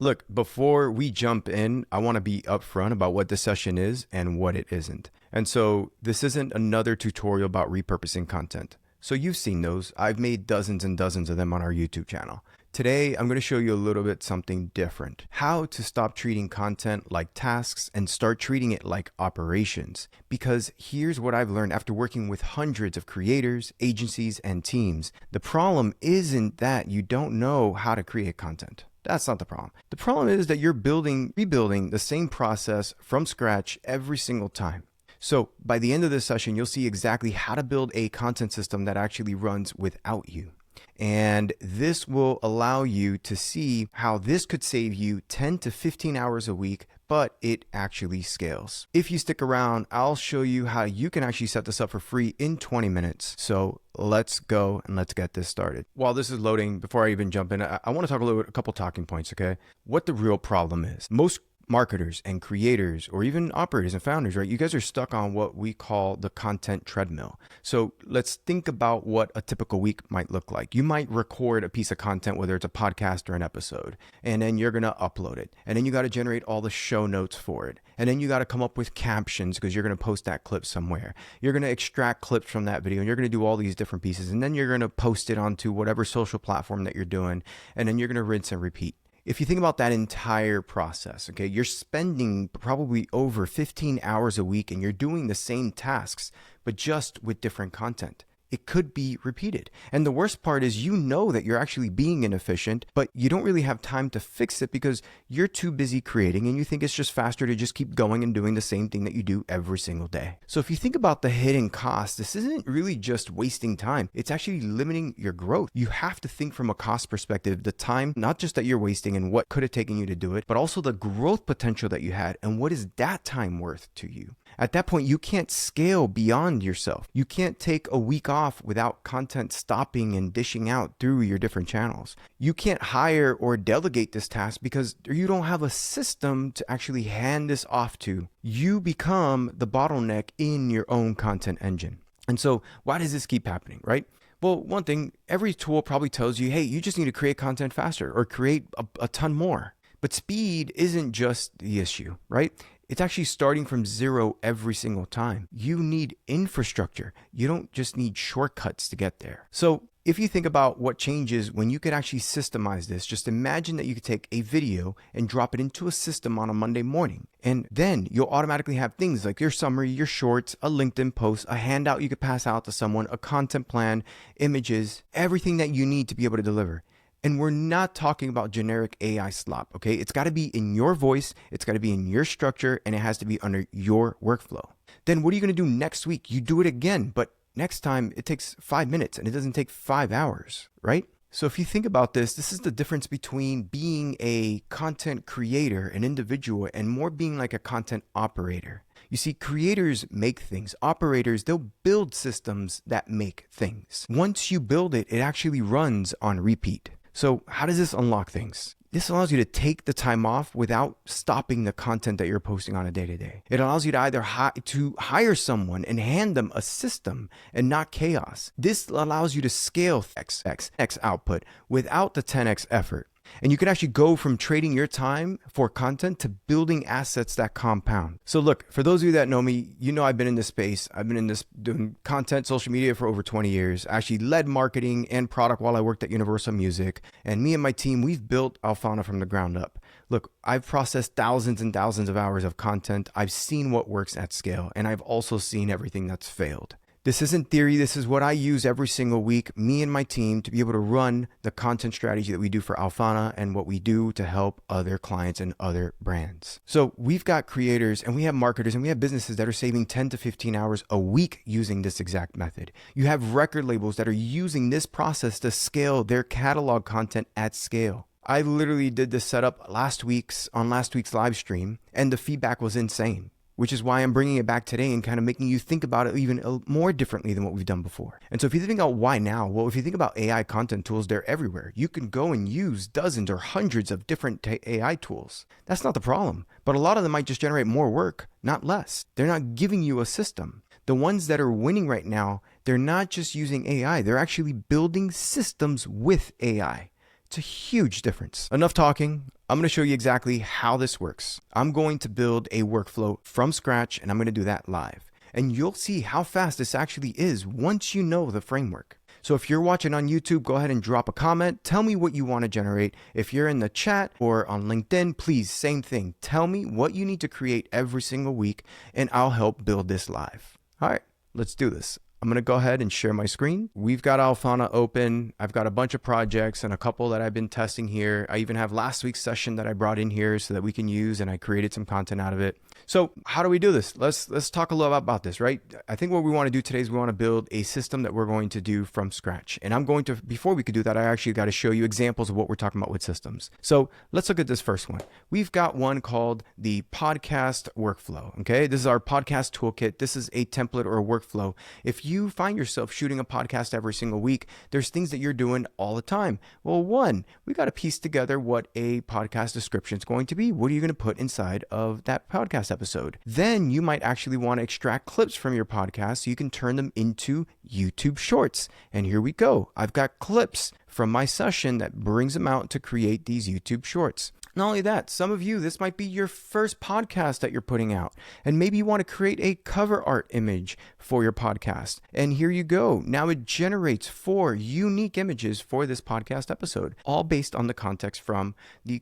Look, before we jump in, I want to be upfront about what this session is and what it isn't. And so this isn't another tutorial about repurposing content. So you've seen those. I've made dozens and dozens of them on our YouTube channel. Today, I'm going to show you a little bit something different. How to stop treating content like tasks and start treating it like operations. Because here's what I've learned after working with hundreds of creators, agencies, and teams. The problem isn't that you don't know how to create content. That's not the problem. The problem is that you're rebuilding the same process from scratch every single time. So by the end of this session, you'll see exactly how to build a content system that actually runs without you. And this will allow you to see how this could save you 10 to 15 hours a week, but it actually scales. If you stick around, I'll show you how you can actually set this up for free in 20 minutes. So let's go and let's get this started. While this is loading, before I even jump in, I want to talk a couple talking points, okay? What the real problem is. Most marketers and creators, or even operators and founders, right? You guys are stuck on what we call the content treadmill. So let's think about what a typical week might look like. You might record a piece of content, whether it's a podcast or an episode, and then you're going to upload it. And then you got to generate all the show notes for it. And then you got to come up with captions because you're going to post that clip somewhere. You're going to extract clips from that video and you're going to do all these different pieces. And then you're going to post it onto whatever social platform that you're doing. And then you're going to rinse and repeat. If you think about that entire process, okay, you're spending probably over 15 hours a week and you're doing the same tasks, but just with different content. It could be repeated. And the worst part is you know that you're actually being inefficient, but you don't really have time to fix it because you're too busy creating and you think it's just faster to just keep going and doing the same thing that you do every single day. So if you think about the hidden cost, this isn't really just wasting time. It's actually limiting your growth. You have to think from a cost perspective, the time, not just that you're wasting and what could have taken you to do it, but also the growth potential that you had and what is that time worth to you. At that point, you can't scale beyond yourself. You can't take a week off without content stopping and dishing out through your different channels. You can't hire or delegate this task because you don't have a system to actually hand this off to. You become the bottleneck in your own content engine. And so why does this keep happening, right? Well, one thing, every tool probably tells you, hey, you just need to create content faster or create a ton more. But speed isn't just the issue, right? It's actually starting from zero every single time. You need infrastructure. You don't just need shortcuts to get there. So if you think about what changes when you could actually systemize this, just imagine that you could take a video and drop it into a system on a Monday morning. And then you'll automatically have things like your summary, your shorts, a LinkedIn post, a handout you could pass out to someone, a content plan, images, everything that you need to be able to deliver. And we're not talking about generic AI slop, okay? It's got to be in your voice, it's got to be in your structure, and it has to be under your workflow. Then what are you going to do next week? You do it again, but next time it takes 5 minutes and it doesn't take 5 hours, right? So if you think about this, this is the difference between being a content creator, an individual, and more being like a content operator. You see, creators make things. Operators, they'll build systems that make things. Once you build it, it actually runs on repeat. So how does this unlock things? This allows you to take the time off without stopping the content that you're posting on a day-to-day. It allows you to either hire someone and hand them a system and not chaos. This allows you to scale X output without the 10x effort. And you can actually go from trading your time for content to building assets that compound. So look, for those of you that know me, you know I've been in this space. I've been in this doing content, social media for over 20 years. I actually led marketing and product while I worked at Universal Music. And me and my team, we've built Alphana from the ground up. Look, I've processed thousands and thousands of hours of content. I've seen what works at scale, and I've also seen everything that's failed. This isn't theory. This is what I use every single week, me and my team, to be able to run the content strategy that we do for Alphana and what we do to help other clients and other brands. So we've got creators and we have marketers and we have businesses that are saving 10 to 15 hours a week using this exact method. You have record labels that are using this process to scale their catalog content at scale. I literally did this setup on last week's live stream, and the feedback was insane, which is why I'm bringing it back today and kind of making you think about it even more differently than what we've done before. And so if you think about why now, well, if you think about AI content tools, they're everywhere. You can go and use dozens or hundreds of different AI tools. That's not the problem. But a lot of them might just generate more work, not less. They're not giving you a system. The ones that are winning right now, they're not just using AI. They're actually building systems with AI It's a huge difference. Enough talking. I'm going to show you exactly how this works. I'm going to build a workflow from scratch, and I'm going to do that live. And you'll see how fast this actually is once you know the framework. So if you're watching on YouTube, go ahead and drop a comment. Tell me what you want to generate. If you're in the chat or on LinkedIn, please, same thing. Tell me what you need to create every single week, and I'll help build this live. All right, let's do this. I'm going to go ahead and share my screen. We've got Alphana open. I've got a bunch of projects and a couple that I've been testing here. I even have last week's session that I brought in here so that we can use, and I created some content out of it. So how do we do this? Let's talk a little about this, right? I think what we want to do today is we want to build a system that we're going to do from scratch. And I'm going to, before we could do that, I actually got to show you examples of what we're talking about with systems. So let's look at this first one. We've got one called the podcast workflow. Okay. This is our podcast toolkit. This is a template or a workflow. If you find yourself shooting a podcast every single week, there's things that you're doing all the time. Well, one, we got to piece together what a podcast description is going to be. What are you going to put inside of that podcast episode? Then you might actually want to extract clips from your podcast so you can turn them into YouTube shorts. And here we go. I've got clips from my session that brings them out to create these YouTube shorts. Not only that, some of you, this might be your first podcast that you're putting out, and maybe you want to create a cover art image for your podcast. And here you go. Now it generates 4 unique images for this podcast episode, all based on the context from the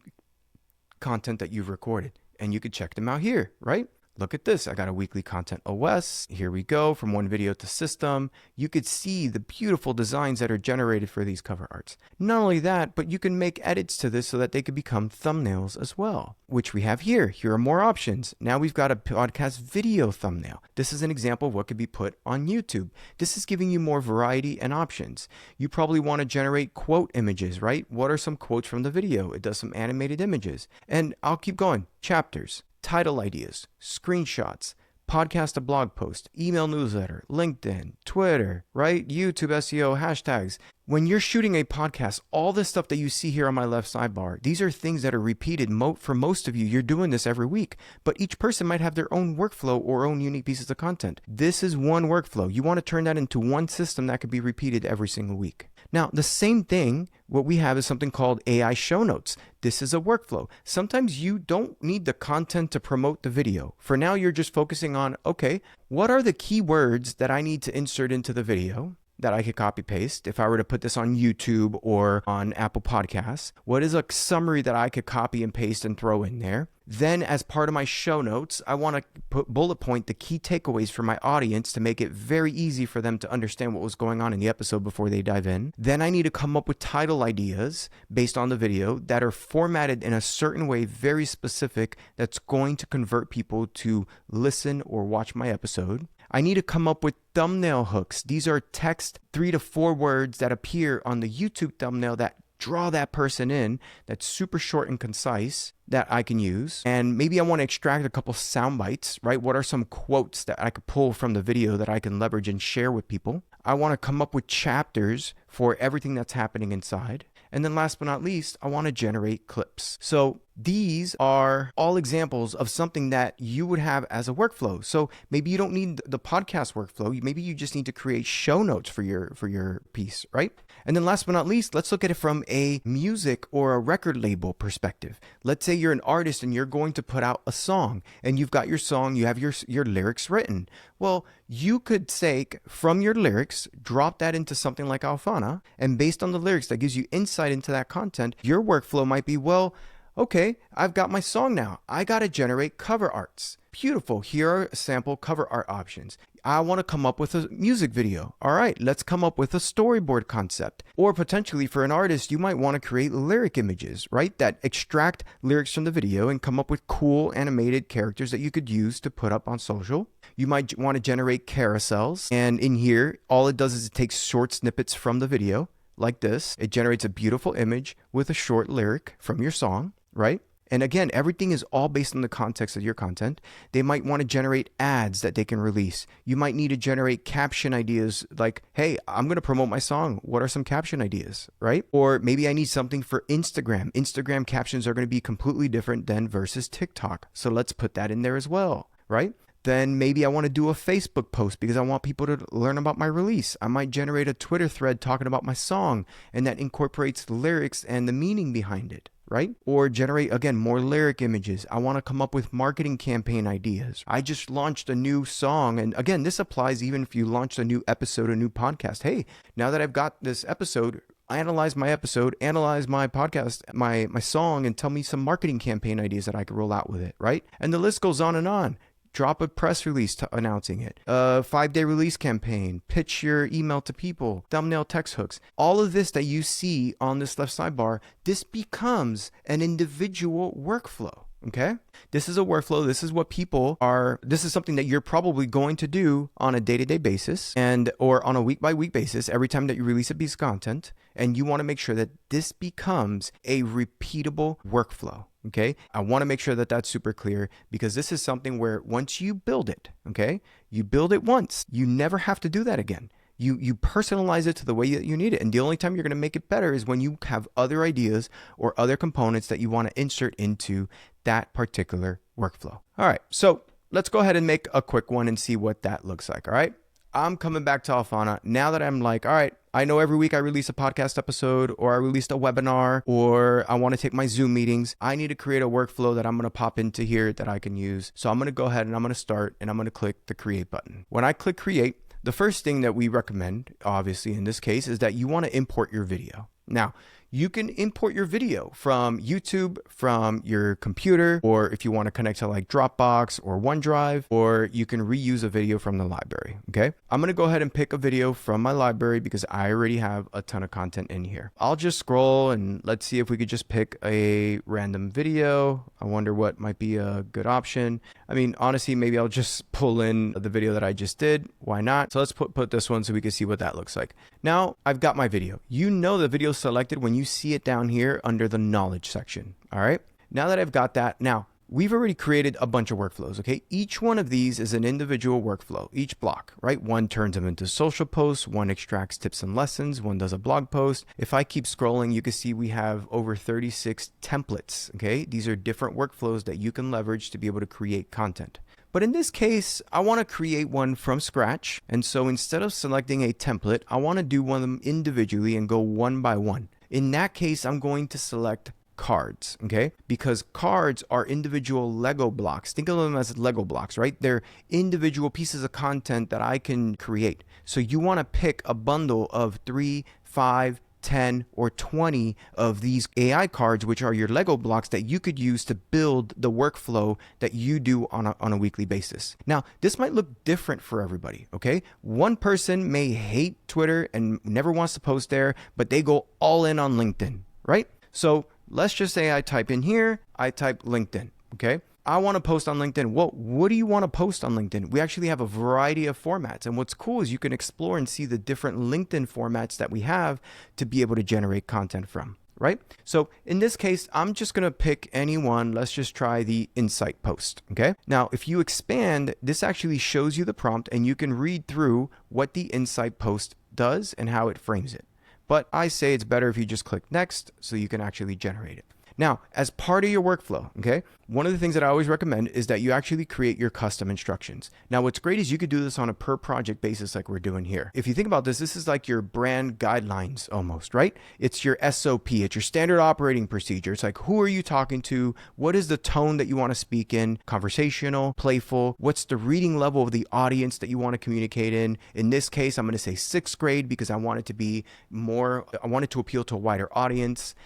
content that you've recorded. And you could check them out here, right? Look at this. I got a weekly content OS. Here we go, from one video to system. You could see the beautiful designs that are generated for these cover arts. Not only that, but you can make edits to this so that they could become thumbnails as well, which we have here. Here are more options. Now we've got a podcast video thumbnail. This is an example of what could be put on YouTube. This is giving you more variety and options. You probably want to generate quote images, right? What are some quotes from the video? It does some animated images. And I'll keep going. Chapters. Title ideas, screenshots, podcast to blog post, email newsletter, LinkedIn, Twitter, right? YouTube SEO, hashtags. When you're shooting a podcast, all this stuff that you see here on my left sidebar, these are things that are repeated for most of you. You're doing this every week, but each person might have their own workflow or own unique pieces of content. This is one workflow. You want to turn that into one system that could be repeated every single week. Now, the same thing, what we have is something called AI show notes. This is a workflow. Sometimes you don't need the content to promote the video. For now, you're just focusing on, okay, what are the keywords that I need to insert into the video that I could copy paste? If I were to put this on YouTube or on Apple Podcasts, what is a summary that I could copy and paste and throw in there? Then as part of my show notes, I want to bullet point the key takeaways for my audience to make it very easy for them to understand what was going on in the episode before they dive in. Then I need to come up with title ideas based on the video that are formatted in a certain way, very specific, that's going to convert people to listen or watch my episode. I need to come up with thumbnail hooks. These are text 3 to 4 words that appear on the YouTube thumbnail that draw that person in, that's super short and concise that I can use. And maybe I want to extract a couple sound bites, right? What are some quotes that I could pull from the video that I can leverage and share with people? I want to come up with chapters for everything that's happening inside. And then last but not least, I want to generate clips. So these are all examples of something that you would have as a workflow. So maybe you don't need the podcast workflow. Maybe you just need to create show notes for your piece, right? And then last but not least, let's look at it from a music or a record label perspective. Let's say you're an artist and you're going to put out a song, and you've got your song, you have your lyrics written. Well, you could take from your lyrics, drop that into something like Alphana, and based on the lyrics that gives you insight into that content, your workflow might be, well, okay, I've got my song now. I got to generate cover arts. Beautiful. Here are sample cover art options. I want to come up with a music video. All right, let's come up with a storyboard concept. Or potentially for an artist, you might want to create lyric images, right? That extract lyrics from the video and come up with cool animated characters that you could use to put up on social. You might want to generate carousels. And in here, all it does is it takes short snippets from the video like this. It generates a beautiful image with a short lyric from your song, right? And again, everything is all based on the context of your content. They might want to generate ads that they can release. You might need to generate caption ideas like, hey, I'm going to promote my song. What are some caption ideas, right? Or maybe I need something for Instagram. Instagram captions are going to be completely different than versus TikTok. So let's put that in there as well, right? Then maybe I want to do a Facebook post because I want people to learn about my release. I might generate a Twitter thread talking about my song, and that incorporates the lyrics and the meaning behind it, right? Or generate, again, more lyric images. I want to come up with marketing campaign ideas. I just launched a new song. And again, this applies even if you launched a new episode, a new podcast. Hey, now that I've got this episode, analyze my episode, analyze my podcast, my song, and tell me some marketing campaign ideas that I could roll out with it, right? And the list goes on and on. Drop a press release announcing it, a 5-day release campaign, pitch your email to people, thumbnail text hooks. All of this that you see on this left sidebar, this becomes an individual workflow. Okay. This is a workflow. This is what this is something that you're probably going to do on a day-to-day basis or on a week-by-week basis every time that you release a piece of content. And you want to make sure that this becomes a repeatable workflow. Okay. I want to make sure that that's super clear because this is something where once you build it, okay, you build it once, you never have to do that again. You personalize it to the way that you need it. And the only time you're going to make it better is when you have other ideas or other components that you want to insert into that particular workflow. All right, so let's go ahead and make a quick one and see what that looks like. All right, I'm coming back to Alphana now that I'm like, all right, I know every week I release a podcast episode or I released a webinar or I want to take my Zoom meetings. I need to create a workflow that I'm going to pop into here that I can use. So I'm going to go ahead and I'm going to start and I'm going to click the create button. When I click create, the first thing that we recommend, obviously in this case, is that you want to import your video. Now, you can import your video from YouTube, from your computer, or if you want to connect to like Dropbox or OneDrive, or you can reuse a video from the library, okay? I'm going to go ahead and pick a video from my library because I already have a ton of content in here. I'll just scroll and let's see if we could just pick a random video. I wonder what might be a good option. I mean, honestly, maybe I'll just pull in the video that I just did. Why not? So let's put this one so we can see what that looks like. Now, I've got my video. You know the video selected when you see it down here under the knowledge section. All right. Now that I've got that, now we've already created a bunch of workflows. Okay. Each one of these is an individual workflow, each block, right? One turns them into social posts, one extracts tips and lessons, one does a blog post. If I keep scrolling, you can see we have over 36 templates. Okay. These are different workflows that you can leverage to be able to create content. But in this case, I want to create one from scratch. And so instead of selecting a template, I want to do one of them individually and go one by one. In that case, I'm going to select cards, okay? Because cards are individual Lego blocks. Think of them as Lego blocks, right? They're individual pieces of content that I can create. So you want to pick a bundle of 3, 5, 10 or 20 of these AI cards, which are your Lego blocks that you could use to build the workflow that you do on a weekly basis. Now, this might look different for everybody, okay? One person may hate Twitter and never wants to post there, but they go all in on LinkedIn, right? So let's just say I type in here, I type LinkedIn, okay? I want to post on LinkedIn. Well, what do you want to post on LinkedIn? We actually have a variety of formats. And what's cool is you can explore and see the different LinkedIn formats that we have to be able to generate content from, right? So in this case, I'm just going to pick any one. Let's just try the insight post, okay? Now, if you expand, this actually shows you the prompt and you can read through what the insight post does and how it frames it. But I say it's better if you just click next so you can actually generate it. Now, as part of your workflow, okay, one of the things that I always recommend is that you actually create your custom instructions. Now, what's great is you could do this on a per project basis like we're doing here. If you think about this, this is like your brand guidelines almost, right? It's your SOP, it's your standard operating procedure. It's like, who are you talking to? What is the tone that you want to speak in? Conversational, playful? What's the reading level of the audience that you want to communicate in? In this case, I'm going to say 6th grade because I want it to appeal to a wider audience.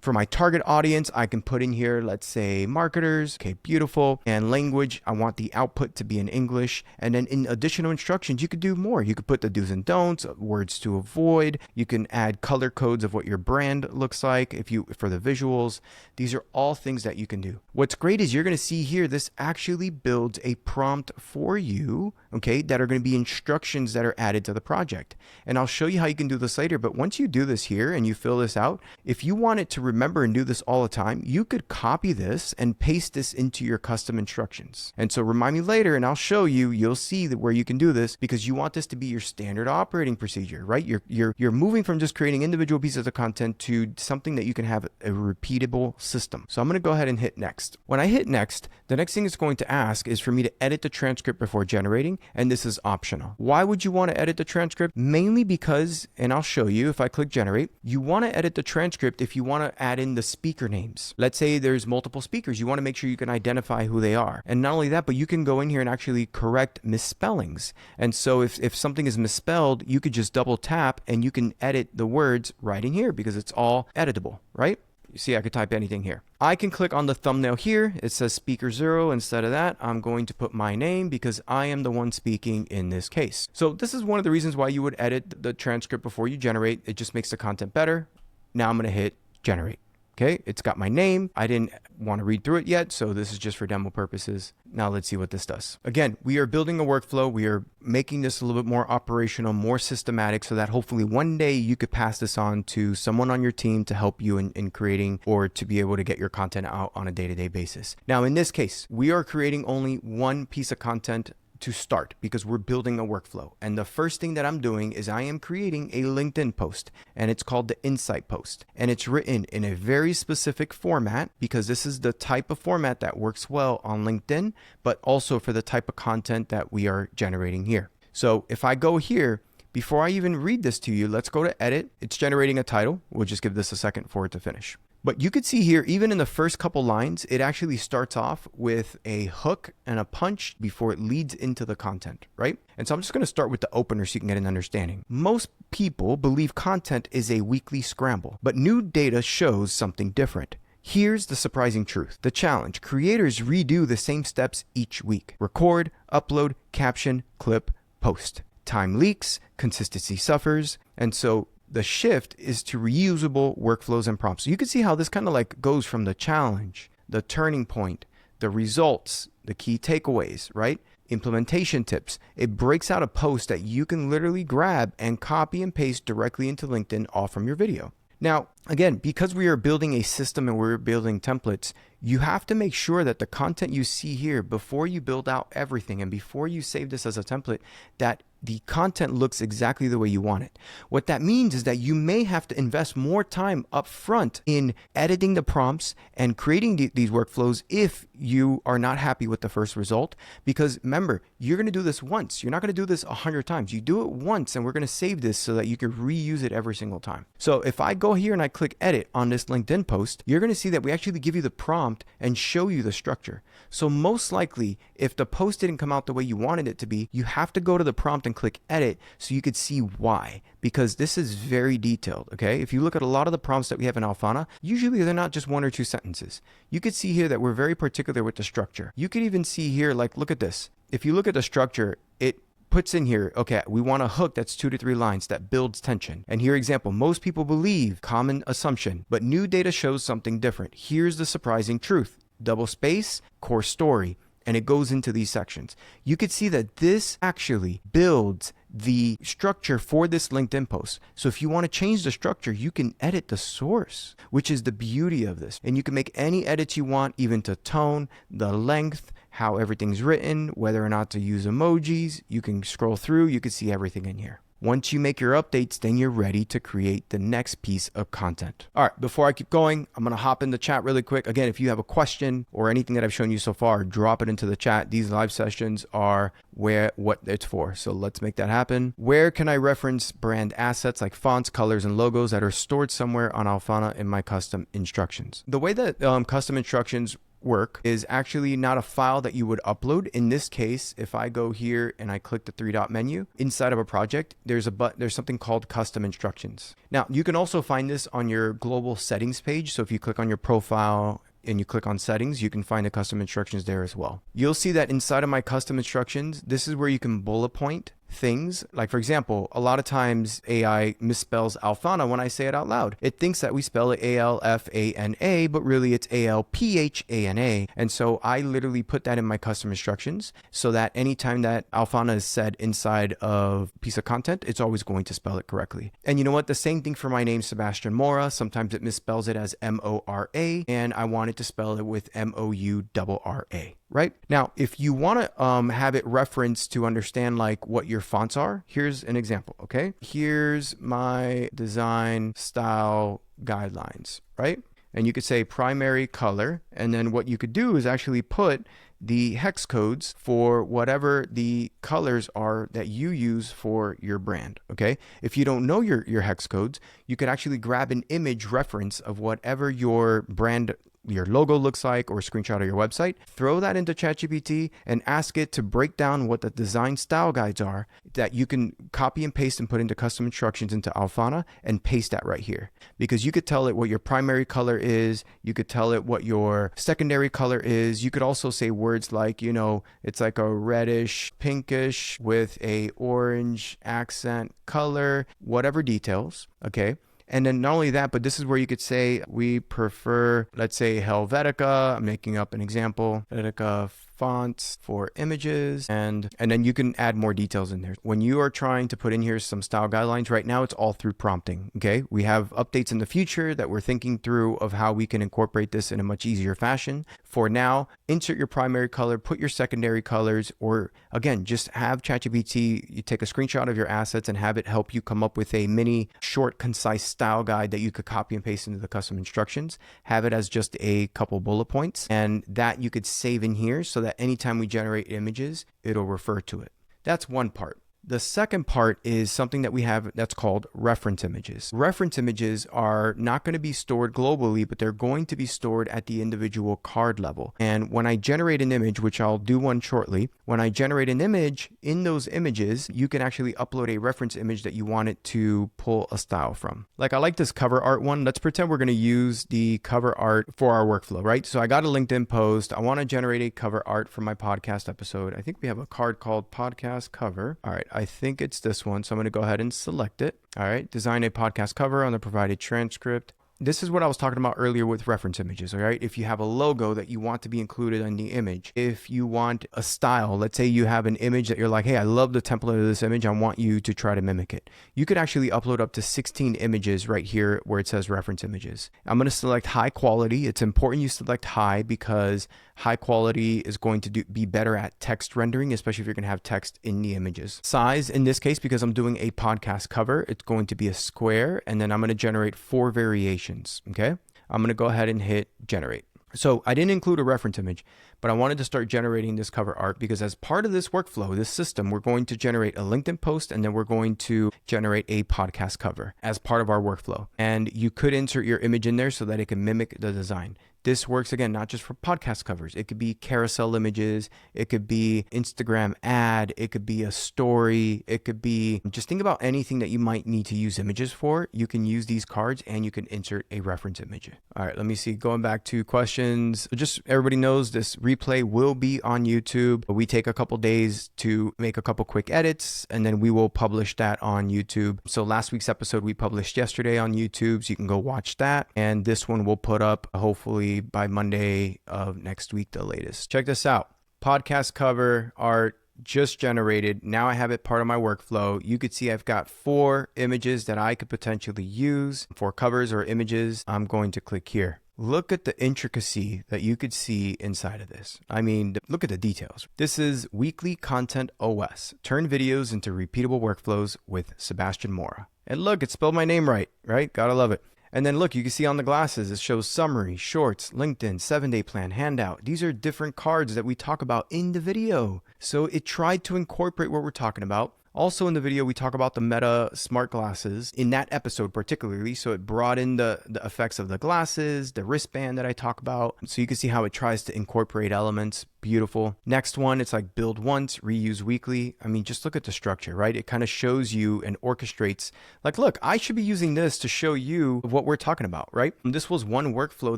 For my target audience, I can put in here, let's say marketers. Okay, beautiful. And language, I want the output to be in English. And then in additional instructions, you could do more. You could put the do's and don'ts, words to avoid. You can add color codes of what your brand looks like for the visuals. These are all things that you can do. What's great is you're going to see here, this actually builds a prompt for you, okay, that are going to be instructions that are added to the project. And I'll show you how you can do this later. But once you do this here and you fill this out, if you want it to remember and do this all the time, you could copy this and paste this into your custom instructions. And so remind me later and I'll show you, you'll see that where you can do this because you want this to be your standard operating procedure, right? You're moving from just creating individual pieces of content to something that you can have a repeatable system. So I'm going to go ahead and hit next. When I hit next, the next thing it's going to ask is for me to edit the transcript before generating, and this is optional. Why would you want to edit the transcript? Mainly because, and I'll show you if I click generate, you want to edit the transcript if you want to add in the speaker names. Let's say there's multiple speakers. You want to make sure you can identify who they are. And not only that, but you can go in here and actually correct misspellings. And so if something is misspelled, you could just double tap and you can edit the words right in here because it's all editable, right? You see, I could type anything here. I can click on the thumbnail here. It says speaker 0. Instead of that, I'm going to put my name because I am the one speaking in this case. So this is one of the reasons why you would edit the transcript before you generate. It just makes the content better. Now I'm going to hit generate. Okay, it's got my name. I didn't want to read through it yet, so this is just for demo purposes. Now let's see what this does. Again, we are building a workflow. We are making this a little bit more operational, more systematic, so that hopefully one day you could pass this on to someone on your team to help you in creating or to be able to get your content out on a day-to-day basis. Now, in this case, we are creating only one piece of content to start because we're building a workflow. And the first thing that I'm doing is I am creating a LinkedIn post, and it's called the Insight post. And it's written in a very specific format because this is the type of format that works well on LinkedIn, but also for the type of content that we are generating here. So if I go here, before I even read this to you, let's go to edit. It's generating a title. We'll just give this a second for it to finish. But you could see here, even in the first couple lines, it actually starts off with a hook and a punch before it leads into the content, right? And so I'm just going to start with the opener so you can get an understanding. Most people believe content is a weekly scramble, but new data shows something different. Here's the surprising truth. The challenge: creators redo the same steps each week. Record, upload, caption, clip, post. Time leaks, consistency suffers, and so the shift is to reusable workflows and prompts. So you can see how this kind of like goes from the challenge, the turning point, the results, the key takeaways, right? Implementation tips. It breaks out a post that you can literally grab and copy and paste directly into LinkedIn all from your video. Now, again, because we are building a system and we're building templates, you have to make sure that the content you see here before you build out everything and before you save this as a template, that the content looks exactly the way you want it. What that means is that you may have to invest more time up front in editing the prompts and creating these workflows if you are not happy with the first result. Because remember, you're going to do this once. You're not going to do this 100 times. You do it once, and we're going to save this so that you can reuse it every single time. So if I go here and I click edit on this LinkedIn post, you're going to see that we actually give you the prompt and show you the structure. So most likely, if the post didn't come out the way you wanted it to be, you have to go to the prompt and click edit so you could see why, because this is very detailed. Okay, if you look at a lot of the prompts that we have in Alphana, usually they're not just 1 or 2 sentences. You could see here that we're very particular with the structure. You could even see here, like, look at this. If you look at the structure, it puts in here, okay, we want a hook that's 2 to 3 lines that builds tension. And here, example, most people believe, common assumption, but new data shows something different. Here's the surprising truth. Double space, core story. And it goes into these sections. You could see that this actually builds the structure for this LinkedIn post. So if you want to change the structure, you can edit the source, which is the beauty of this. And you can make any edits you want, even to tone, the length, how everything's written, whether or not to use emojis. You can scroll through, you can see everything in here. Once you make your updates, then you're ready to create the next piece of content. All right, before I keep going, I'm going to hop in the chat really quick. Again, if you have a question or anything that I've shown you so far, drop it into the chat. These live sessions are what it's for. So let's make that happen. Where can I reference brand assets like fonts, colors, and logos that are stored somewhere on Alphana in my custom instructions? The way that custom instructions work is actually not a file that you would upload. In this case, if I go here and I click the 3-dot menu inside of a project, there's something called custom instructions. Now, you can also find this on your global settings page. So if you click on your profile and you click on settings, you can find the custom instructions there as well. You'll see that inside of my custom instructions, this is where you can bullet point things. Like, for example, a lot of times AI misspells Alphana when I say it out loud. It thinks that we spell it Alfana, but really it's Alphana. And so I literally put that in my custom instructions so that anytime that Alphana is said inside of a piece of content, it's always going to spell it correctly. And you know what? The same thing for my name, Sebastian Mora. Sometimes it misspells it as Mora, and I want it to spell it with Mourra. Right? Now, if you want to have it referenced to understand like what your fonts are, here's an example, okay? Here's my design style guidelines, right? And you could say primary color, and then what you could do is actually put the hex codes for whatever the colors are that you use for your brand, okay? If you don't know your hex codes, you could actually grab an image reference of whatever your brand, your logo looks like, or a screenshot of your website, throw that into ChatGPT and ask it to break down what the design style guides are that you can copy and paste and put into custom instructions into Alphana and paste that right here. Because you could tell it what your primary color is, you could tell it what your secondary color is. You could also say words like, you know, it's like a reddish, pinkish with a orange accent color, whatever details, okay? And then not only that, but this is where you could say we prefer, let's say Helvetica, I'm making up an example, Helvetica fonts for images, and then you can add more details in there. When you are trying to put in here some style guidelines, right now it's all through prompting, okay? We have updates in the future that we're thinking through of how we can incorporate this in a much easier fashion. For now, insert your primary color, put your secondary colors, or again, just have ChatGPT, you take a screenshot of your assets and have it help you come up with a mini, short, concise style guide that you could copy and paste into the custom instructions. Have it as just a couple bullet points, and that you could save in here so that anytime we generate images, it'll refer to it. That's one part. The second part is something that we have that's called reference images. Reference images are not going to be stored globally, but they're going to be stored at the individual card level. And when I generate an image, which I'll do one shortly, when I generate an image, in those images, you can actually upload a reference image that you want it to pull a style from. Like I like this cover art one. Let's pretend we're going to use the cover art for our workflow, right? So I got a LinkedIn post. I want to generate a cover art for my podcast episode. I think we have a card called podcast cover. All right. I think it's this one. So I'm going to go ahead and select it. All right. Design a podcast cover on the provided transcript. This is what I was talking about earlier with reference images, all right? If you have a logo that you want to be included in the image, if you want a style, let's say you have an image that you're like, hey, I love the template of this image, I want you to try to mimic it. You could actually upload up to 16 images right here where it says reference images. I'm going to select high quality. It's important you select high because high quality is going to be better at text rendering, especially if you're going to have text in the images. Size, in this case, because I'm doing a podcast cover, it's going to be a square, and then I'm going to generate 4 variations. Okay, I'm going to go ahead and hit generate. So I didn't include a reference image, but I wanted to start generating this cover art because as part of this workflow, this system, we're going to generate a LinkedIn post and then we're going to generate a podcast cover as part of our workflow. And you could insert your image in there so that it can mimic the design. This works, again, not just for podcast covers. It could be carousel images. It could be Instagram ad. It could be a story. It could be, just think about anything that you might need to use images for. You can use these cards and you can insert a reference image. All right, let me see. Going back to questions. Just everybody knows this replay will be on YouTube. We take a couple days to make a couple quick edits and then we will publish that on YouTube. So last week's episode we published yesterday on YouTube, so you can go watch that. And this one we'll put up hopefully by Monday of next week, the latest. Check this out. Podcast cover art just generated. Now I have it part of my workflow. You could see I've got 4 images that I could potentially use for covers or images. I'm going to click here. Look at the intricacy that you could see inside of this. I mean, look at the details. This is Weekly Content OS. Turn videos into repeatable workflows with Sebastian Mora. And look, it spelled my name right? Gotta love it. And then look, you can see on the glasses, it shows summary, shorts, LinkedIn, 7-day plan, handout. These are different cards that we talk about in the video. So it tried to incorporate what we're talking about. Also in the video, we talk about the Meta smart glasses in that episode particularly. So it brought in the effects of the glasses, the wristband that I talk about. So you can see how it tries to incorporate elements. Beautiful. Next one, it's like build once, reuse weekly. I mean, just look at the structure, right? It kind of shows you and orchestrates like, look, I should be using this to show you what we're talking about, right? And this was one workflow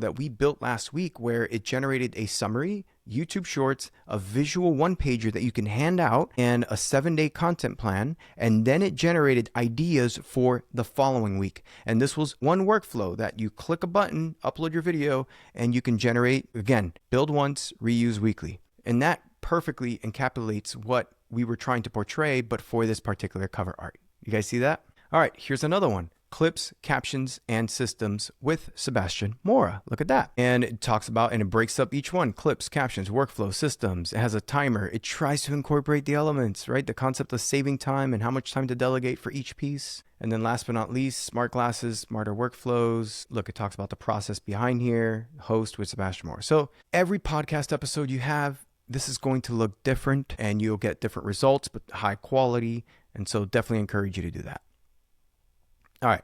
that we built last week where it generated a summary, YouTube Shorts, a visual one-pager that you can hand out, and a 7-day content plan. And then it generated ideas for the following week. And this was one workflow that you click a button, upload your video, and you can generate, again, build once, reuse weekly. And that perfectly encapsulates what we were trying to portray, but for this particular cover art. You guys see that? All right, here's another one. Clips, captions, and systems with Sebastian Mora. Look at that. And it talks about, and it breaks up each one. Clips, captions, workflow, systems. It has a timer. It tries to incorporate the elements, right? The concept of saving time and how much time to delegate for each piece. And then last but not least, smart glasses, smarter workflows. Look, it talks about the process behind here. Host with Sebastian Mora. So every podcast episode you have, this is going to look different and you'll get different results, but high quality. And so definitely encourage you to do that. All right.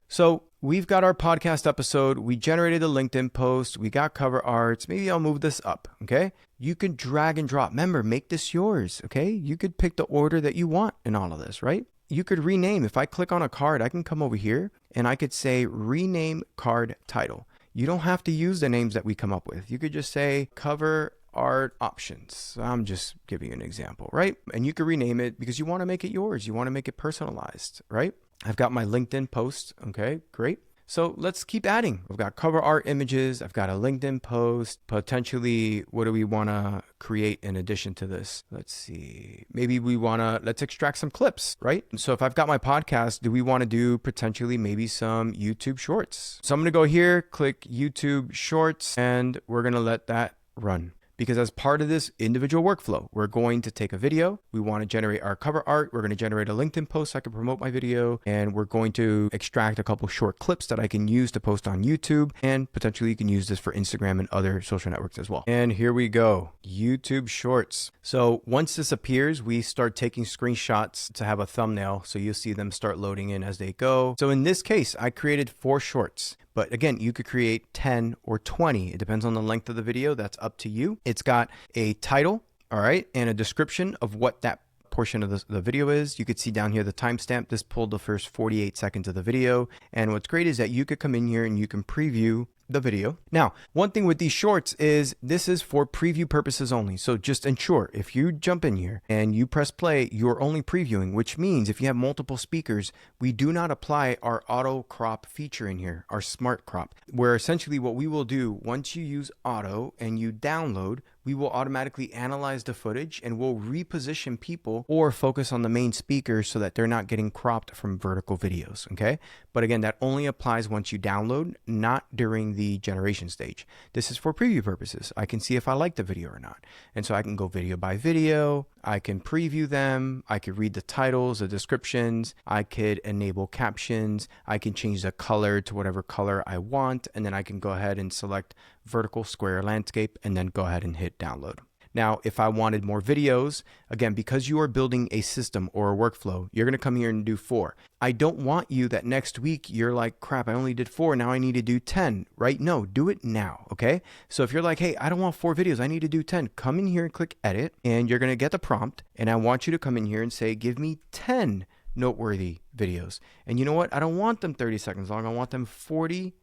So we've got our podcast episode. We generated a LinkedIn post. We got cover arts. Maybe I'll move this up. Okay. You can drag and drop. Remember, make this yours. Okay. You could pick the order that you want in all of this, right? You could rename. If I click on a card, I can come over here and I could say rename card title. You don't have to use the names that we come up with. You could just say cover art options. I'm just giving you an example, right? And you could rename it because you want to make it yours. You want to make it personalized, right? I've got my LinkedIn post. Okay, great. So let's keep adding. I've got cover art images. I've got a LinkedIn post. Potentially, what do we want to create in addition to this? Let's see. Maybe let's extract some clips, right? So if I've got my podcast, do we want to do potentially maybe some YouTube Shorts? So I'm going to go here, click YouTube Shorts, and we're going to let that run. Because as part of this individual workflow, we're going to take a video. We want to generate our cover art. We're going to generate a LinkedIn post so I can promote my video. And we're going to extract a couple short clips that I can use to post on YouTube. And potentially you can use this for Instagram and other social networks as well. And here we go. YouTube Shorts. So once this appears, we start taking screenshots to have a thumbnail. So you'll see them start loading in as they go. So in this case, I created 4 shorts. But again, you could create 10 or 20. It depends on the length of the video. That's up to you. It's got a title, all right, and a description of what that portion of the video is. You could see down here the timestamp. This pulled the first 48 seconds of the video. And what's great is that you could come in here and you can preview the video. Now, one thing with these shorts is this is for preview purposes only. So just ensure if you jump in here and you press play, you're only previewing, which means if you have multiple speakers, we do not apply our auto crop feature in here, our smart crop, where essentially what we will do once you use auto and you download, we will automatically analyze the footage and we'll reposition people or focus on the main speakers so that they're not getting cropped from vertical videos, okay? But again, that only applies once you download, not during the generation stage. This is for preview purposes. I can see if I like the video or not. And so I can go video by video. I can preview them. I could read the titles, the descriptions. I could enable captions. I can change the color to whatever color I want. And then I can go ahead and select vertical, square, landscape, and then go ahead and hit download. Now, if I wanted more videos, again, because you are building a system or a workflow, you're going to come here and do 4. I don't want you that next week you're like, crap, I only did 4. Now I need to do 10, right? No, do it now. Okay. So if you're like, hey, I don't want 4 videos, I need to do 10, come in here and click edit and you're going to get the prompt. And I want you to come in here and say, give me 10 noteworthy videos. And you know what? I don't want them 30 seconds long. I want them 40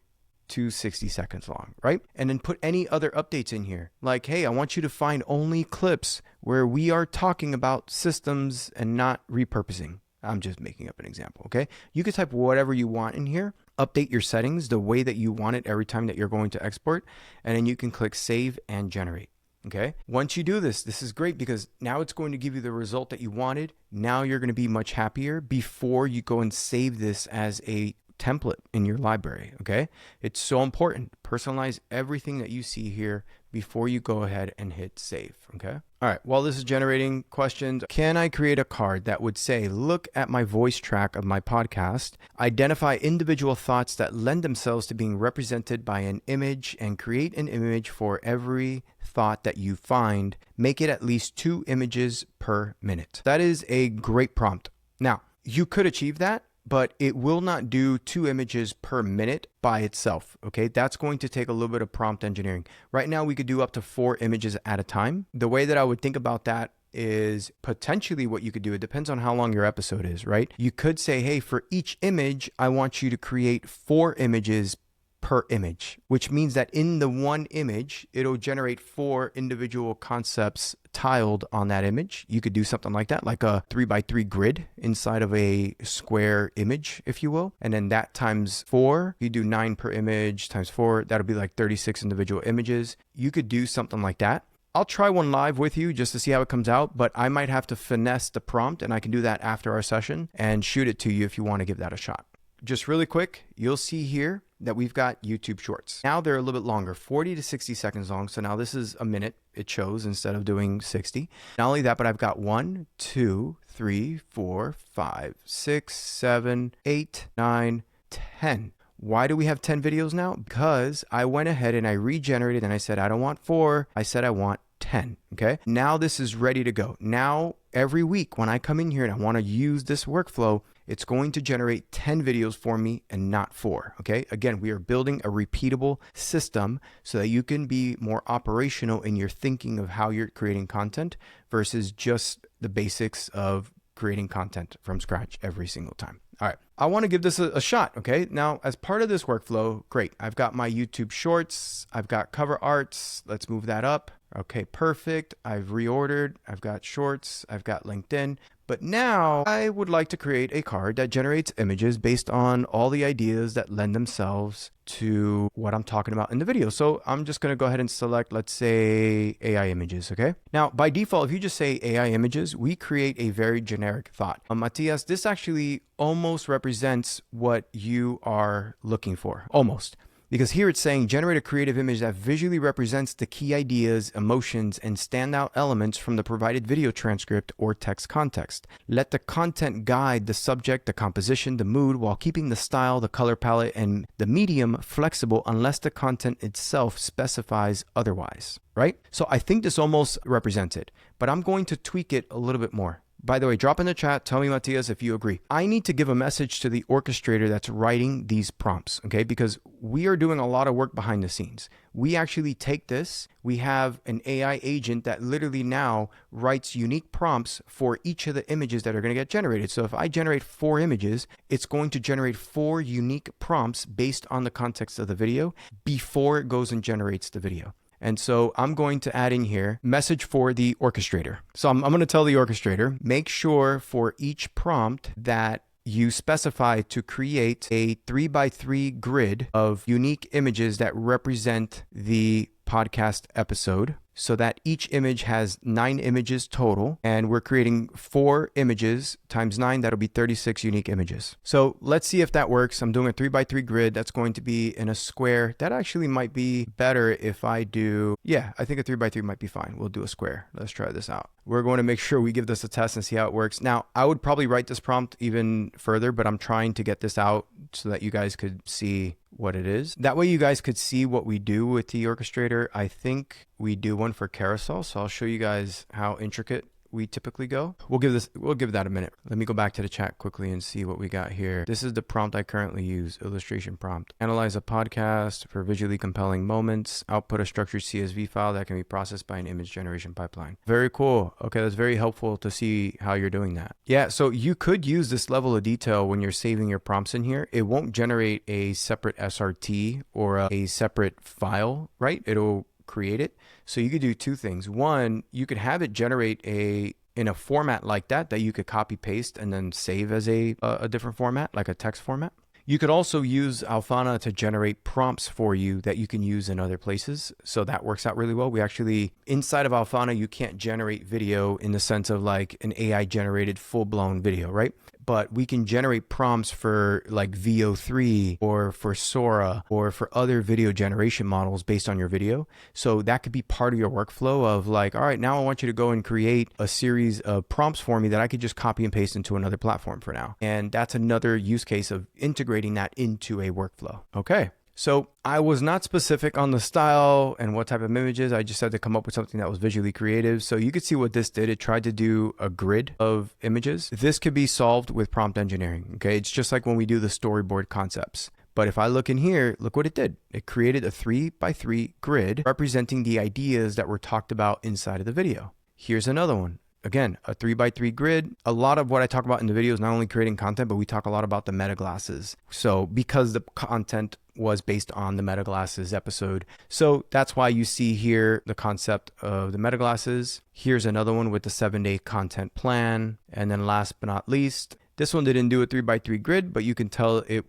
to 60 seconds long, right? And then put any other updates in here. Like, hey, I want you to find only clips where we are talking about systems and not repurposing. I'm just making up an example, okay? You can type whatever you want in here, update your settings the way that you want it every time that you're going to export, and then you can click save and generate. Okay. Once you do this, this is great because now it's going to give you the result that you wanted. Now you're going to be much happier before you go and save this as a template in your library. Okay. It's so important. Personalize everything that you see here before you go ahead and hit save. Okay. All right. While this is generating questions, can I create a card that would say, look at my voice track of my podcast, identify individual thoughts that lend themselves to being represented by an image, and create an image for every thought that you find, make it at least 2 images per minute. That is a great prompt. Now, you could achieve that, but it will not do 2 images per minute by itself. Okay, that's going to take a little bit of prompt engineering. Right now, we could do up to 4 images at a time. The way that I would think about that is potentially what you could do. It depends on how long your episode is, right? You could say, hey, for each image, I want you to create 4 images per image, which means that in the one image, it'll generate 4 individual concepts tiled on that image. You could do something like that, like a 3x3 grid inside of a square image, if you will. And then that times 4, you do 9 per image times 4, that'll be like 36 individual images. You could do something like that. I'll try one live with you just to see how it comes out, but I might have to finesse the prompt, and I can do that after our session and shoot it to you if you want to give that a shot. Just really quick, you'll see here that we've got YouTube Shorts. Now they're a little bit longer, 40 to 60 seconds long. So now this is a minute, it shows, instead of doing 60. Not only that, but I've got 1, 2, 3, 4, 5, 6, 7, 8, 9, 10. Why do we have 10 videos now? Because I went ahead and I regenerated and I said, I don't want 4. I said, I want 10. Okay. Now this is ready to go. Now, every week when I come in here and I want to use this workflow, it's going to generate 10 videos for me and not 4. Okay. Again, we are building a repeatable system so that you can be more operational in your thinking of how you're creating content versus just the basics of creating content from scratch every single time. All right. I want to give this a shot. Okay. Now, as part of this workflow, great. I've got my YouTube Shorts. I've got cover arts. Let's move that up. Okay, perfect. I've reordered. I've got Shorts. I've got LinkedIn. But now I would like to create a card that generates images based on all the ideas that lend themselves to what I'm talking about in the video. So I'm just going to go ahead and select, let's say, AI images. Okay. Now, by default, if you just say AI images, we create a very generic thought. Matthias, this actually almost represents what you are looking for. Almost. Because here it's saying generate a creative image that visually represents the key ideas, emotions, and standout elements from the provided video transcript or text context. Let the content guide the subject, the composition, the mood, while keeping the style, the color palette, and the medium flexible unless the content itself specifies otherwise, right? So I think this almost represents it, but I'm going to tweak it a little bit more. By the way, drop in the chat, tell me, Matthias, if you agree. I need to give a message to the orchestrator that's writing these prompts, okay? Because we are doing a lot of work behind the scenes. We actually take this, we have an AI agent that literally now writes unique prompts for each of the images that are going to get generated. So if I generate 4 images, it's going to generate 4 unique prompts based on the context of the video before it goes and generates the video. And so I'm going to add in here message for the orchestrator. So I'm going to tell the orchestrator, make sure for each prompt that you specify to create a 3x3 grid of unique images that represent the podcast episode, so that each image has 9 images total, and we're creating 4 images times 9. That'll be 36 unique images. So let's see if that works. I'm doing a 3x3 grid. That's going to be in a square. That actually might be better if I do, yeah, I think a 3x3 might be fine. We'll do a square. Let's try this out. We're going to make sure we give this a test and see how it works. Now, I would probably write this prompt even further, but I'm trying to get this out so that you guys could see what it is. That way you guys could see what we do with the orchestrator. I think we do one for carousel, so I'll show you guys how intricate we typically go. We'll give that a minute. Let me go back to the chat quickly and see what we got here. This is the prompt I currently use, illustration prompt. Analyze a podcast for visually compelling moments. Output a structured CSV file that can be processed by an image generation pipeline. Very cool. Okay, that's very helpful to see how you're doing that. Yeah, so you could use this level of detail when you're saving your prompts in here. It won't generate a separate SRT or a separate file, right? It'll create it. So you could do 2 things. One, you could have it generate in a format like that you could copy paste and then save as a different format, like a text format. You could also use Alphana to generate prompts for you that you can use in other places. So that works out really well. We actually, inside of Alphana, you can't generate video in the sense of like an AI generated full-blown video, right? But we can generate prompts for like VO3 or for Sora or for other video generation models based on your video. So that could be part of your workflow of like, all right, now I want you to go and create a series of prompts for me that I could just copy and paste into another platform for now. And that's another use case of integrating that into a workflow. Okay. So I was not specific on the style and what type of images. I just had to come up with something that was visually creative. So you could see what this did. It tried to do a grid of images. This could be solved with prompt engineering. Okay. It's just like when we do the storyboard concepts. But if I look in here, look what it did. It created a 3x3 grid representing the ideas that were talked about inside of the video. Here's another one. again, a 3x3 grid. A lot of what I talk about in the video is not only creating content, but we talk a lot about the meta glasses. So because the content was based on the meta glasses episode. So that's why you see here the concept of the meta glasses. Here's another one with the 7-day content plan. And then last but not least, this one didn't do a 3x3 grid, but you can tell it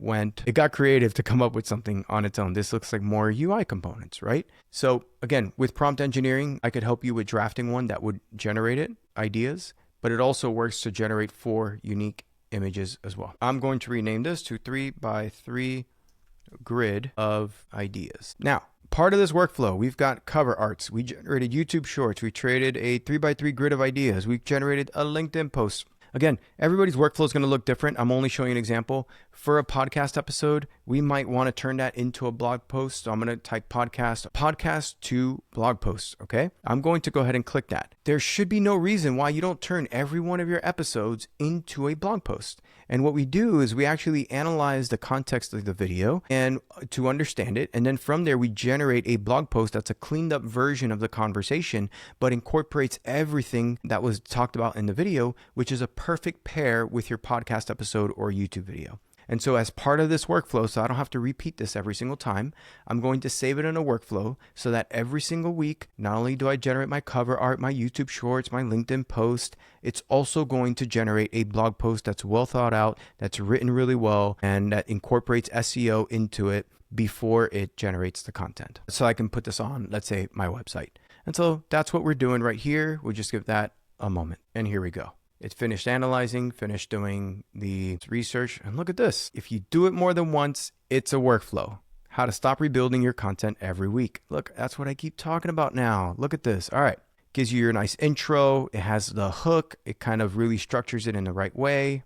got creative to come up with something on its own. This looks like more UI components, right? So again, with prompt engineering, I could help you with drafting one that would generate ideas, but it also works to generate 4 unique images as well. I'm going to rename this to 3x3 grid of ideas. Now, part of this workflow, we've got cover arts. We generated YouTube shorts. We created a 3x3 grid of ideas. We generated a LinkedIn post. Again, everybody's workflow is going to look different. I'm only showing you an example. For a podcast episode, we might want to turn that into a blog post. So I'm going to type podcast to blog post. Okay. I'm going to go ahead and click that. There should be no reason why you don't turn every one of your episodes into a blog post. And what we do is we actually analyze the context of the video and to understand it. And then from there, we generate a blog post that's a cleaned up version of the conversation, but incorporates everything that was talked about in the video, which is a perfect pair with your podcast episode or YouTube video. And so as part of this workflow, so I don't have to repeat this every single time, I'm going to save it in a workflow so that every single week, not only do I generate my cover art, my YouTube shorts, my LinkedIn post, it's also going to generate a blog post that's well thought out, that's written really well, and that incorporates SEO into it before it generates the content. So I can put this on, let's say, my website. And so that's what we're doing right here. We'll just give that a moment. And here we go. It's finished analyzing, finished doing the research. And look at this. If you do it more than once, it's a workflow. How to stop rebuilding your content every week. Look, that's what I keep talking about now. Look at this. All right. Gives you your nice intro. It has the hook. It kind of really structures it in the right way.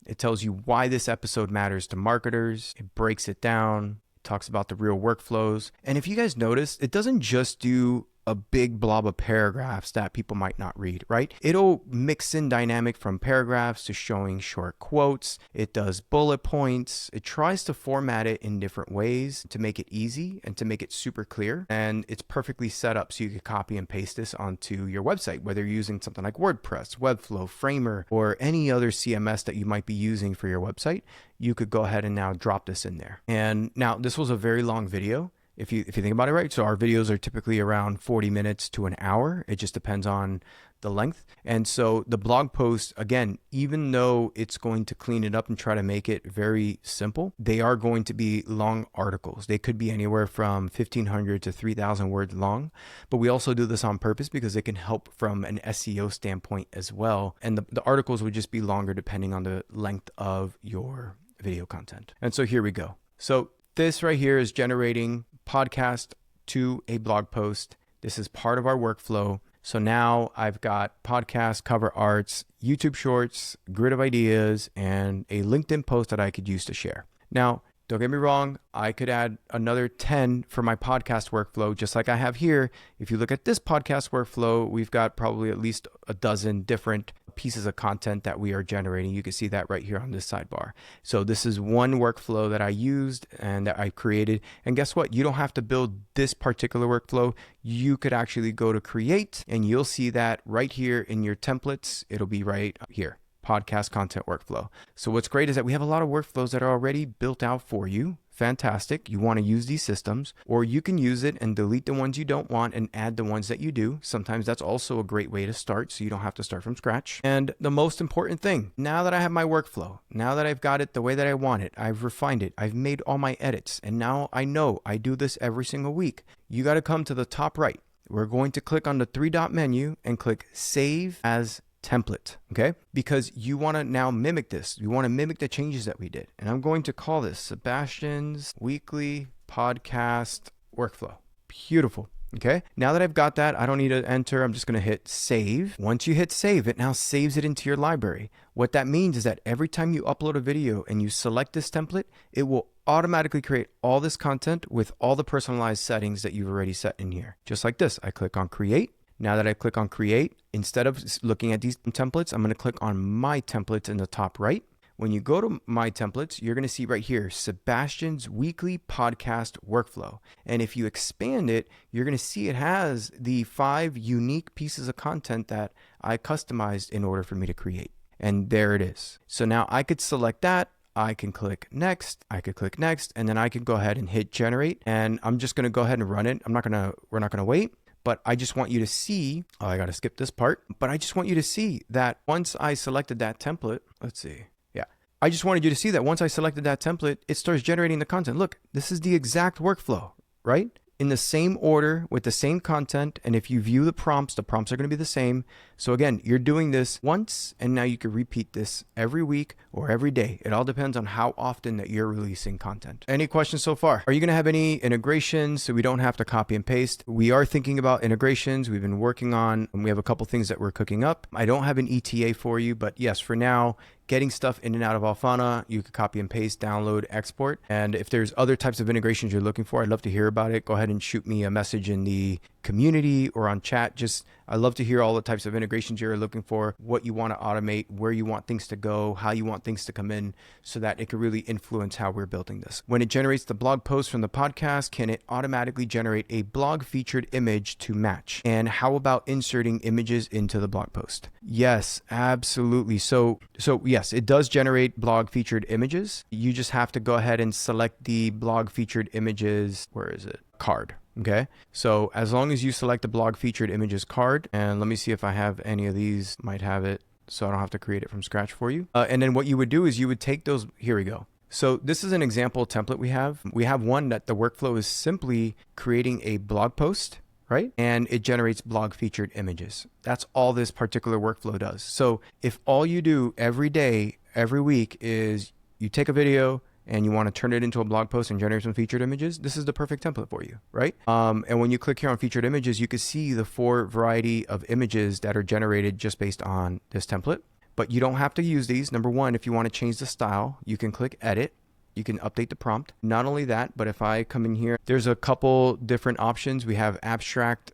It tells you why this episode matters to marketers. It breaks it down. It talks about the real workflows. And if you guys notice, it doesn't just do a big blob of paragraphs that people might not read, right? It'll mix in dynamic from paragraphs to showing short quotes. It does bullet points. It tries to format it in different ways to make it easy and to make it super clear. And it's perfectly set up so you can copy and paste this onto your website, whether you're using something like WordPress, Webflow, Framer, or any other CMS that you might be using for your website. You could go ahead and now drop this in there. And now this was a very long video. If you think about it, right? So our videos are typically around 40 minutes to an hour. It just depends on the length. And so the blog post, again, even though it's going to clean it up and try to make it very simple, they are going to be long articles. They could be anywhere from 1,500 to 3,000 words long. But we also do this on purpose because it can help from an SEO standpoint as well. And the articles would just be longer depending on the length of your video content. And so here we go. So this right here is generating podcast to a blog post. This is part of our workflow. So now I've got podcast, cover arts, YouTube shorts, grid of ideas, and a LinkedIn post that I could use to share. Now, don't get me wrong, I could add another 10 for my podcast workflow, just like I have here. If you look at this podcast workflow, we've got probably at least a dozen different pieces of content that we are generating. You can see that right here on this sidebar. So this is one workflow that I used and that I created. And guess what? You don't have to build this particular workflow. You could actually go to create and you'll see that right here in your templates. It'll be right here. Podcast content workflow. So what's great is that we have a lot of workflows that are already built out for you. Fantastic. You want to use these systems, or you can use it and delete the ones you don't want and add the ones that you do. Sometimes that's also a great way to start, so you don't have to start from scratch. And the most important thing, now that I have my workflow, now that I've got it the way that I want it, I've refined it, I've made all my edits, and now I know I do this every single week. You got to come to the top right. We're going to click on the 3-dot menu and click Save as Template, okay? Because you want to now mimic this. You want to mimic the changes that we did. And I'm going to call this Sebastian's Weekly Podcast Workflow. Beautiful. Okay. Now that I've got that, I don't need to enter. I'm just going to hit save. Once you hit save, it now saves it into your library. What that means is that every time you upload a video and you select this template, it will automatically create all this content with all the personalized settings that you've already set in here. Just like this. I click on create. Now that I click on create, instead of looking at these templates, I'm going to click on my templates in the top right. When you go to my templates, you're going to see right here, Sebastian's weekly podcast workflow. And if you expand it, you're going to see it has the 5 unique pieces of content that I customized in order for me to create. And there it is. So now I could select that. I can click next, I could click next, and then I can go ahead and hit generate. And I'm just going to go ahead and run it. we're not going to wait, but I just want you to see, I got to skip this part, but I just want you to see that once I selected that template, let's see. Yeah. I just wanted you to see that once I selected that template, it starts generating the content. Look, this is the exact workflow, right? In the same order with the same content. And if you view the prompts are going to be the same. So again, you're doing this once, and now you can repeat this every week or every day. It all depends on how often that you're releasing content. Any questions so far? Are you going to have any integrations so we don't have to copy and paste? We are thinking about integrations. We've been working on, and we have a couple things that we're cooking up. I don't have an ETA for you, but yes, for now, getting stuff in and out of Alphana, you could copy and paste, download, export. And if there's other types of integrations you're looking for, I'd love to hear about it. Go ahead and shoot me a message in the community or on chat. I love to hear all the types of integrations you're looking for, what you want to automate, where you want things to go, how you want things to come in, so that it can really influence how we're building this. When it generates the blog post from the podcast, can it automatically generate a blog featured image to match? And how about inserting images into the blog post? Yes, absolutely. So yes, it does generate blog featured images. You just have to go ahead and select the blog featured images. Where is it? Card. Okay. So as long as you select the blog featured images card, and let me see if I have any of these, might have it, so I don't have to create it from scratch for you. And then what you would do is you would take those, here we go. So this is an example template we have. We have one that the workflow is simply creating a blog post, right? And it generates blog featured images. That's all this particular workflow does. So if all you do every day, every week is you take a video and you want to turn it into a blog post and generate some featured images, this is the perfect template for you, right? And when you click here on featured images, you can see the 4 variety of images that are generated just based on this template. But you don't have to use these. Number one, if you want to change the style, you can click edit. You can update the prompt. Not only that, but if I come in here, there's a couple different options. We have abstract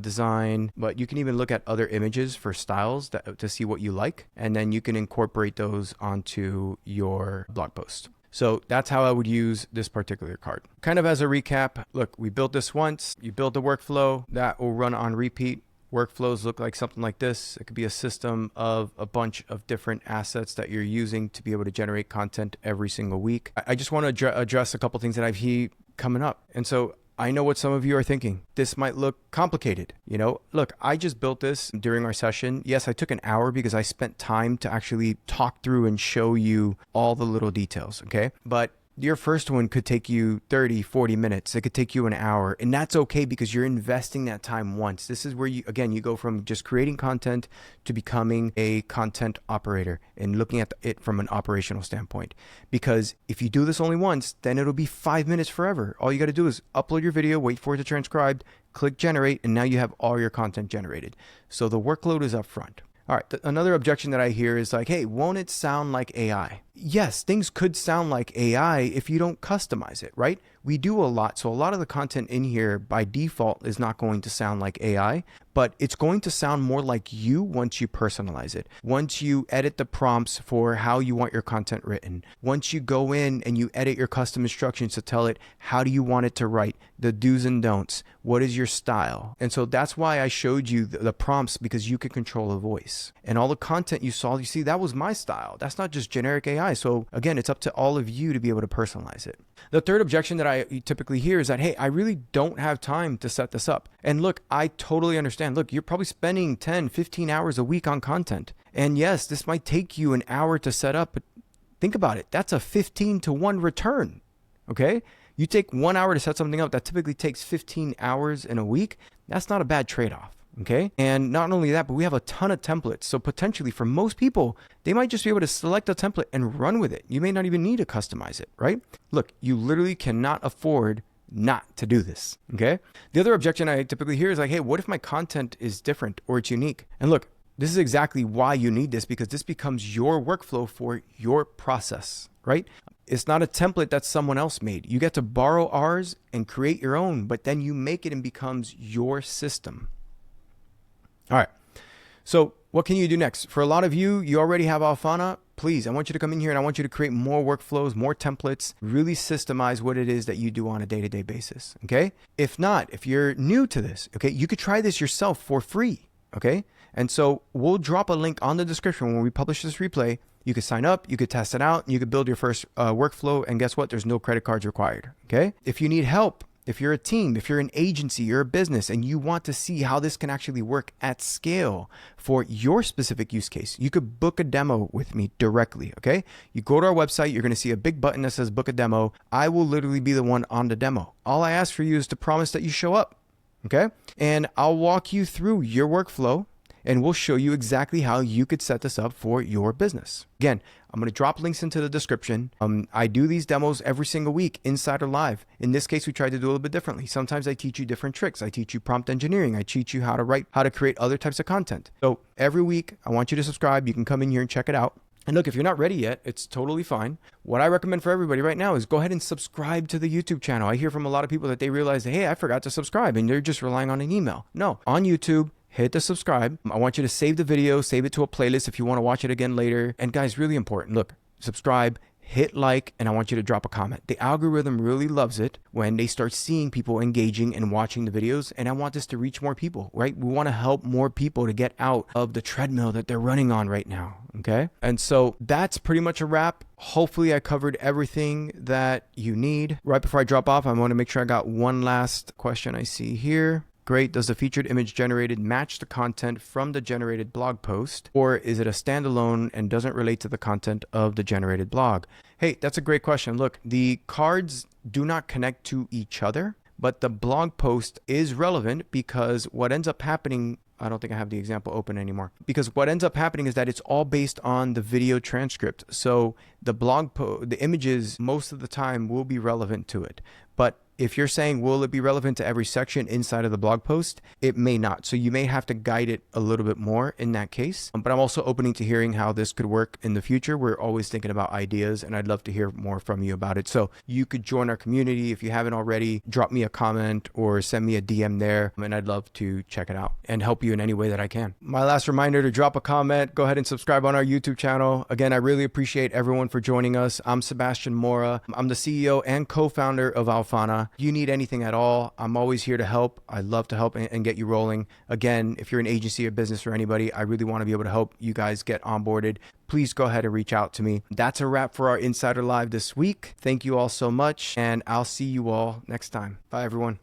design, but you can even look at other images for styles to see what you like. And then you can incorporate those onto your blog post. So that's how I would use this particular card. Kind of as a recap, look, we built this once. You build the workflow that will run on repeat. Workflows look like something like this. It could be a system of a bunch of different assets that you're using to be able to generate content every single week. I just want to address a couple things that I've had coming up. And so I know what some of you are thinking. This might look complicated. Look, I just built this during our session. Yes, I took an hour because I spent time to actually talk through and show you all the little details, okay? But your first one could take you 30, 40 minutes. It could take you an hour, and that's okay because you're investing that time once. This is where you go from just creating content to becoming a content operator and looking at it from an operational standpoint. Because if you do this only once, then it'll be 5 minutes forever. All you got to do is upload your video, wait for it to transcribe, click generate, and now you have all your content generated. So the workload is upfront. All right, another objection that I hear is like, hey, won't it sound like AI? Yes, things could sound like AI if you don't customize it, right? We do a lot. So a lot of the content in here by default is not going to sound like AI, but it's going to sound more like you once you personalize it. Once you edit the prompts for how you want your content written. Once you go in and you edit your custom instructions to tell it, how do you want it to write? The do's and don'ts. What is your style? And so that's why I showed you the prompts, because you can control the voice. And all the content you saw, you see, that was my style. That's not just generic AI. So again, it's up to all of you to be able to personalize it. The third objection that I typically hear is that, hey, I really don't have time to set this up. And look, I totally understand. Look, you're probably spending 10, 15 hours a week on content. And yes, this might take you an hour to set up, but think about it. That's a 15-to-1 return. Okay? You take 1 hour to set something up that typically takes 15 hours in a week. That's not a bad trade-off. Okay. And not only that, but we have a ton of templates. So potentially for most people, they might just be able to select a template and run with it. You may not even need to customize it, right? Look, you literally cannot afford not to do this. Okay. The other objection I typically hear is like, hey, what if my content is different or it's unique? And look, this is exactly why you need this, because this becomes your workflow for your process, right? It's not a template that someone else made. You get to borrow ours and create your own, but then you make it and becomes your system. All right. So what can you do next? For a lot of you, you already have Alphana. please, I want you to come in here and I want you to create more workflows, more templates, really systemize what it is that you do on a day-to-day basis, okay? If not, if you're new to this, okay, you could try this yourself for free, okay? And so we'll drop a link on the description when we publish this replay. You could sign up, you could test it out, and you could build your first workflow, and guess what? There's no credit cards required, okay? If you need help, if you're a team, if you're an agency, you're a business, and you want to see how this can actually work at scale for your specific use case, you could book a demo with me directly, okay? You go to our website, you're gonna see a big button that says book a demo. I will literally be the one on the demo. All I ask for you is to promise that you show up, okay? And I'll walk you through your workflow, and we'll show you exactly how you could set this up for your business. Again, I'm going to drop links into the description. I do these demos every single week, inside or live. In this case, we try to do a little bit differently. Sometimes I teach you different tricks. I teach you prompt engineering. I teach you how to write, how to create other types of content. So every week, I want you to subscribe. You can come in here and check it out. And look, if you're not ready yet, it's totally fine. What I recommend for everybody right now is go ahead and subscribe to the YouTube channel. I hear from a lot of people that they realize, hey, I forgot to subscribe, and they're just relying on an email. No, on YouTube, hit the subscribe. I want you to save the video, save it to a playlist if you want to watch it again later. And guys, really important, look, subscribe, hit like, and I want you to drop a comment. The algorithm really loves it when they start seeing people engaging and watching the videos, and I want this to reach more people, right? We want to help more people to get out of the treadmill that they're running on right now, okay? And so that's pretty much a wrap. Hopefully I covered everything that you need. Right before I drop off, I want to make sure I got one last question I see here. Great. Does the featured image generated match the content from the generated blog post, or is it a standalone and doesn't relate to the content of the generated blog? Hey, that's a great question. Look, the cards do not connect to each other, but the blog post is relevant because what ends up happening, I don't think I have the example open anymore, because what ends up happening is that it's all based on the video transcript. So the the images most of the time will be relevant to it. But if you're saying, will it be relevant to every section inside of the blog post? It may not. So you may have to guide it a little bit more in that case. But I'm also open to hearing how this could work in the future. We're always thinking about ideas, and I'd love to hear more from you about it. So you could join our community. If you haven't already, drop me a comment or send me a DM there, and I'd love to check it out and help you in any way that I can. My last reminder to drop a comment, go ahead and subscribe on our YouTube channel. Again, I really appreciate everyone for joining us. I'm Sebastian Mora. I'm the CEO and co-founder of Alphana. If you need anything at all, I'm always here to help. I love to help and get you rolling. Again, if you're an agency or business or anybody, I really want to be able to help you guys get onboarded. Please go ahead and reach out to me. That's a wrap for our Insider Live this week. Thank you all so much, and I'll see you all next time. Bye, everyone.